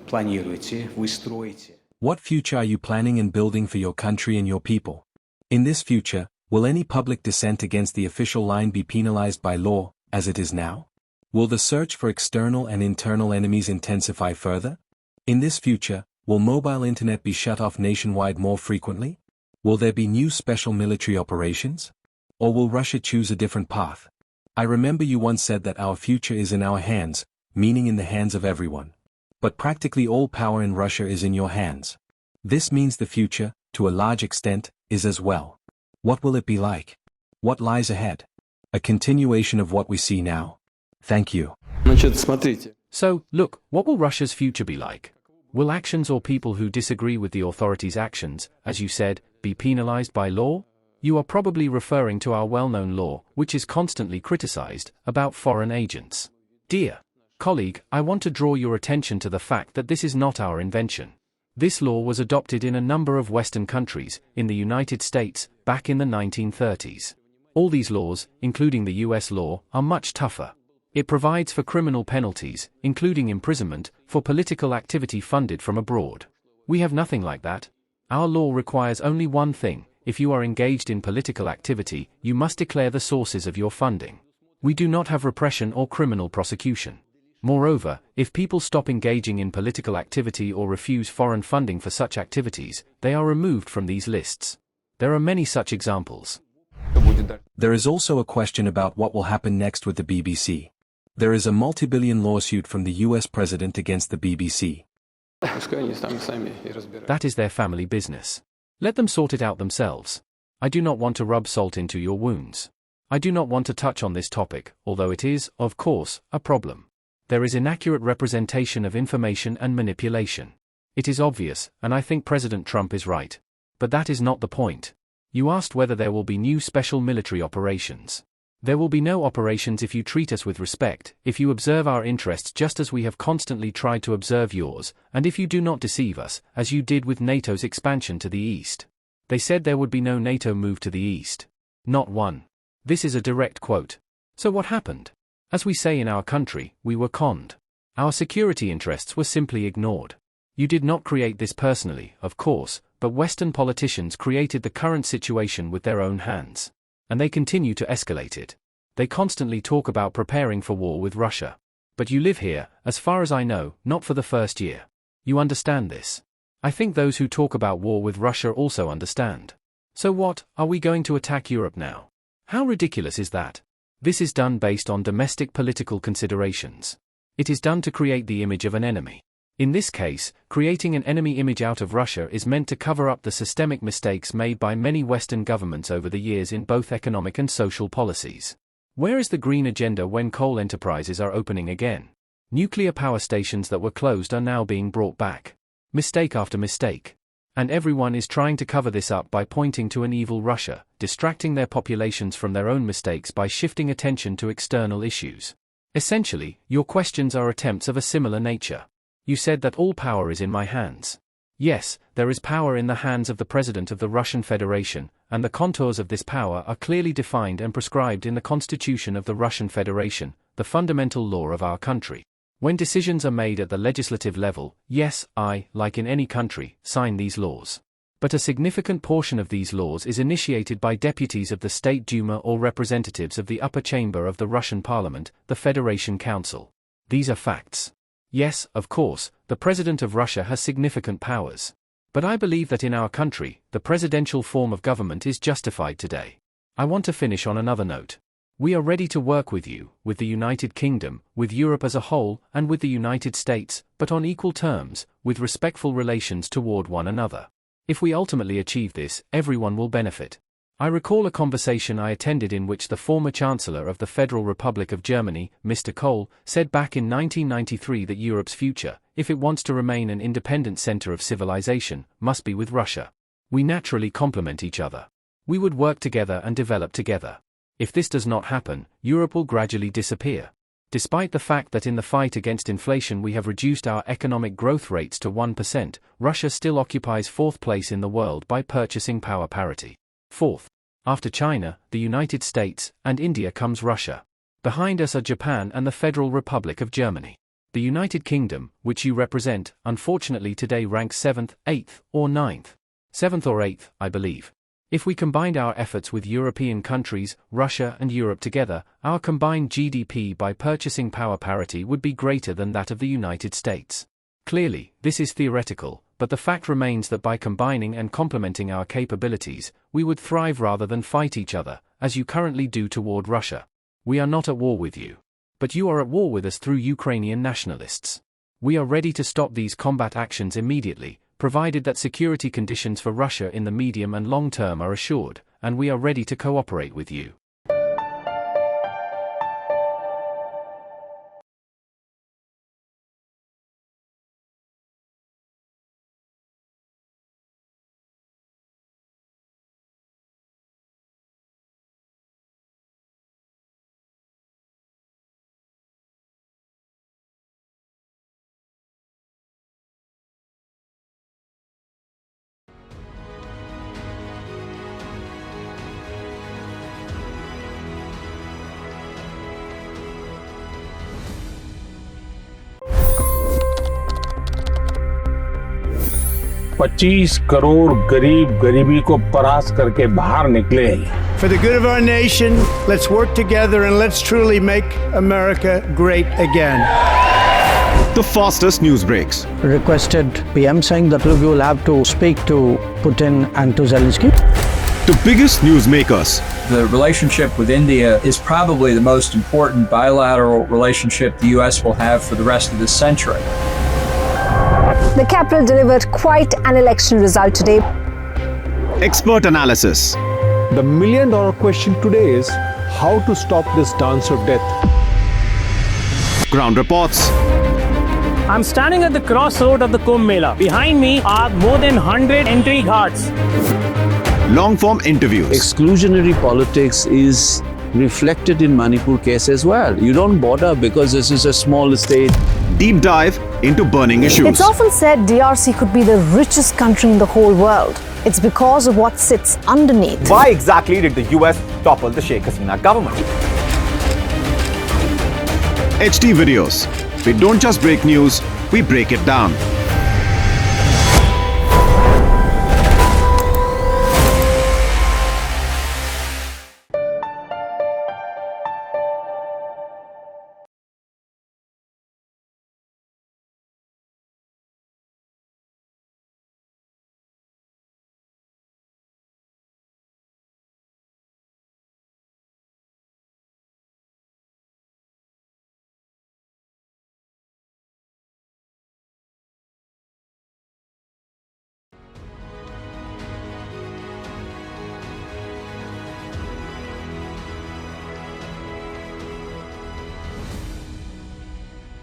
планируете, вы строите? What future are you planning and building for your country and your people? In this future, will any public dissent against the official line be penalized by law, as it is now? Will the search for external and internal enemies intensify further? In this future, will mobile internet be shut off nationwide more frequently? Will there be new special military operations? Or will Russia choose a different path? I remember you once said that our future is in our hands, meaning in the hands of everyone. But practically all power in Russia is in your hands. This means the future, to a large extent, is as well. What will it be like? What lies ahead? A continuation of what we see now? Thank you. So, look, what will Russia's future be like? Will actions or people who disagree with the authorities' actions, as you said, be penalized by law? You are probably referring to our well-known law, which is constantly criticized, about foreign agents. Dear colleague, I want to draw your attention to the fact that this is not our invention. This law was adopted in a number of Western countries, in the United States, back in the 1930s. All these laws, including the US law, are much tougher. It provides for criminal penalties, including imprisonment, for political activity funded from abroad. We have nothing like that. Our law requires only one thing: if you are engaged in political activity, you must declare the sources of your funding. We do not have repression or criminal prosecution. Moreover, if people stop engaging in political activity or refuse foreign funding for such activities, they are removed from these lists. There are many such examples. There is also a question about what will happen next with the BBC. There is a multi-billion lawsuit from the US president against the BBC. That is their family business. Let them sort it out themselves. I do not want to rub salt into your wounds. I do not want to touch on this topic, although it is, of course, a problem. There is inaccurate representation of information and manipulation. It is obvious, and I think President Trump is right. But that is not the point. You asked whether there will be new special military operations. There will be no operations if you treat us with respect, if you observe our interests just as we have constantly tried to observe yours, and if you do not deceive us, as you did with NATO's expansion to the east. They said there would be no NATO move to the east. Not one. This is a direct quote. So what happened? As we say in our country, we were conned. Our security interests were simply ignored. You did not create this personally, of course, but Western politicians created the current situation with their own hands. And they continue to escalate it. They constantly talk about preparing for war with Russia. But you live here, as far as I know, not for the first year. You understand this. I think those who talk about war with Russia also understand. So what, are we going to attack Europe now? How ridiculous is that? This is done based on domestic political considerations. It is done to create the image of an enemy. In this case, creating an enemy image out of Russia is meant to cover up the systemic mistakes made by many Western governments over the years in both economic and social policies. Where is the green agenda when coal enterprises are opening again? Nuclear power stations that were closed are now being brought back. Mistake after mistake. And everyone is trying to cover this up by pointing to an evil Russia, distracting their populations from their own mistakes by shifting attention to external issues. Essentially, your questions are attempts of a similar nature. You said that all power is in my hands. Yes, there is power in the hands of the President of the Russian Federation, and the contours of this power are clearly defined and prescribed in the Constitution of the Russian Federation, the fundamental law of our country. When decisions are made at the legislative level, yes, I, like in any country, sign these laws. But a significant portion of these laws is initiated by deputies of the State Duma or representatives of the upper chamber of the Russian Parliament, the Federation Council. These are facts. Yes, of course, the President of Russia has significant powers. But I believe that in our country, the presidential form of government is justified today. I want to finish on another note. We are ready to work with you, with the United Kingdom, with Europe as a whole, and with the United States, but on equal terms, with respectful relations toward one another. If we ultimately achieve this, everyone will benefit. I recall a conversation I attended in which the former Chancellor of the Federal Republic of Germany, Mr. Kohl, said back in 1993 that Europe's future, if it wants to remain an independent center of civilization, must be with Russia. We naturally complement each other. We would work together and develop together. If this does not happen, Europe will gradually disappear. Despite the fact that in the fight against inflation we have reduced our economic growth rates to 1%, Russia still occupies fourth place in the world by purchasing power parity. Fourth. After China, the United States, and India comes Russia. Behind us are Japan and the Federal Republic of Germany. The United Kingdom, which you represent, unfortunately today ranks 7th, 8th, or 9th. 7th or 8th, I believe. If we combined our efforts with European countries, Russia and Europe together, our combined GDP by purchasing power parity would be greater than that of the United States. Clearly, this is theoretical, but the fact remains that by combining and complementing our capabilities, we would thrive rather than fight each other, as you currently do toward Russia. We are not at war with you. But you are at war with us through Ukrainian nationalists. We are ready to stop these combat actions immediately, provided that security conditions for Russia in the medium and long term are assured, and we are ready to cooperate with you. $25 crore गरीब गरीबी को परास्त करके बाहर निकले। For the good of our nation, let's work together and let's truly make America great again. The fastest news breaks. Requested PM saying that look, you will have to speak to Putin and to Zelensky. The biggest newsmakers. The relationship with India is probably the most important bilateral relationship the US will have for the rest of this century. The capital delivered quite an election result today. Expert analysis. The million-dollar question today is how to stop this dance of death. Ground reports. I'm standing at the crossroad of the Kumbh Mela. Behind me are more than 100 entry guards. Long-form interviews. Exclusionary politics is reflected in Manipur case as well. You don't bother because this is a small state. Deep dive into burning issues. It's often said DRC could be the richest country in the whole world. It's because of what sits underneath. Why exactly did the US topple the Sheikh Hasina government? HD videos. We don't just break news, we break it down.